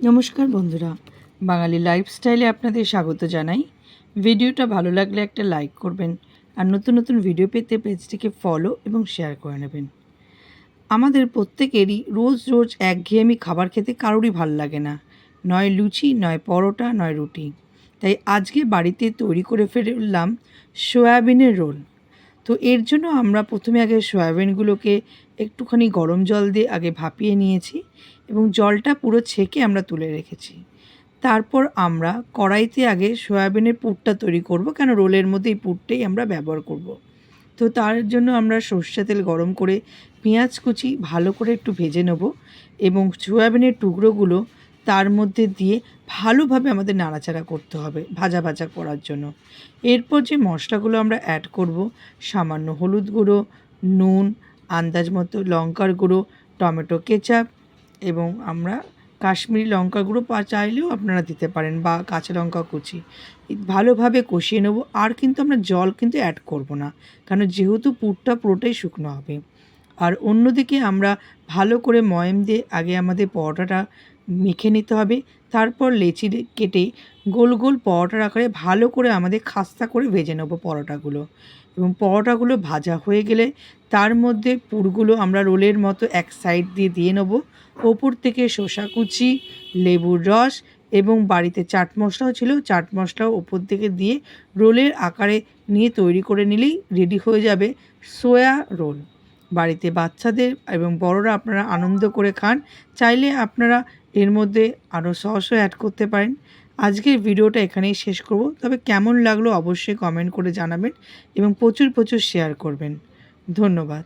নমস্কার বন্ধুরা, বাঙালি লাইফস্টাইলে আপনাদের স্বাগত জানাই। ভিডিওটা ভালো লাগলে একটা লাইক করবেন, আর নতুন নতুন ভিডিও পেতে পেজটিকে ফলো এবং শেয়ার করে নেবেন। আমাদের প্রত্যেকেরই রোজ রোজ একঘেয়েমি খাবার খেতে কারোরই ভাল লাগে না, নয় লুচি, নয় পরোটা, নয় রুটি। তাই আজকে বাড়িতে তৈরি করে ফেললাম সয়াবিনের রোল। তো এর জন্য আমরা প্রথমে আগে সয়াবিনগুলোকে একটুখানি গরম জল দিয়ে আগে ভাপিয়ে নিয়েছি এবং জলটা পুরো ছেঁকে আমরা তুলে রেখেছি। তারপর আমরা কড়াইতে আগে সয়াবিনের পুরটা তৈরি করব, কেন রোলের মধ্যে এই পুরটাই আমরা ব্যবহার করব। তো তার জন্য আমরা সর্ষে তেল গরম করে পেঁয়াজ কুচি ভালো করে একটু ভেজে নেব এবং সয়াবিনের টুকরোগুলো তার মধ্যে দিয়ে ভালোভাবে আমাদের নাড়াচাড়া করতে হবে ভাজা ভাজা করার জন্য। এরপর যে মশলাগুলো আমরা অ্যাড করব, সামান্য হলুদ গুঁড়ো, নুন, আন্দাজ মতো লঙ্কার গুঁড়ো, টমেটো কেচাপ এবং আমরা কাশ্মীরি লঙ্কা গুঁড়ো চাইলেও আপনারা দিতে পারেন, বা কাঁচা লঙ্কা কুচি। ভালোভাবে কষিয়ে নেব। আর কিন্তু আমরা জল কিন্তু অ্যাড করব না, কারণ যেহেতু পুরটা পুরোটাই শুকনো হবে। আর অন্যদিকে আমরা ভালো করে ময়াম দিয়ে আগে আমাদের পরোটাটা মেখে নিতে হবে। তারপর লেচি কেটে গোল গোল পরোটার আকারে ভালো করে আমাদের খাস্তা করে ভেজে নেব পরোটাগুলো। এবং পরোটাগুলো ভাজা হয়ে গেলে তার মধ্যে পুরগুলো আমরা রোলের মতো এক সাইড দিয়ে দিয়ে নেব। ওপর থেকে শসা কুচি, লেবুর রস এবং বাড়িতে চাট মশলাও ছিল, চাট মশলাও ওপর থেকে দিয়ে রোলের আকারে নিয়ে তৈরি করে নিলেই রেডি হয়ে যাবে সোয়া রোল। বাড়িতে বাচ্চাদের এবং বড়রা আপনারা আনন্দ করে খান। চাইলে আপনারা এর মধ্যে আরও সসও অ্যাড করতে পারেন। আজকের ভিডিওটা এখানেই শেষ করব, তবে কেমন লাগলো অবশ্যই কমেন্ট করে জানাবেন এবং প্রচুর প্রচুর শেয়ার করবেন। ধন্যবাদ।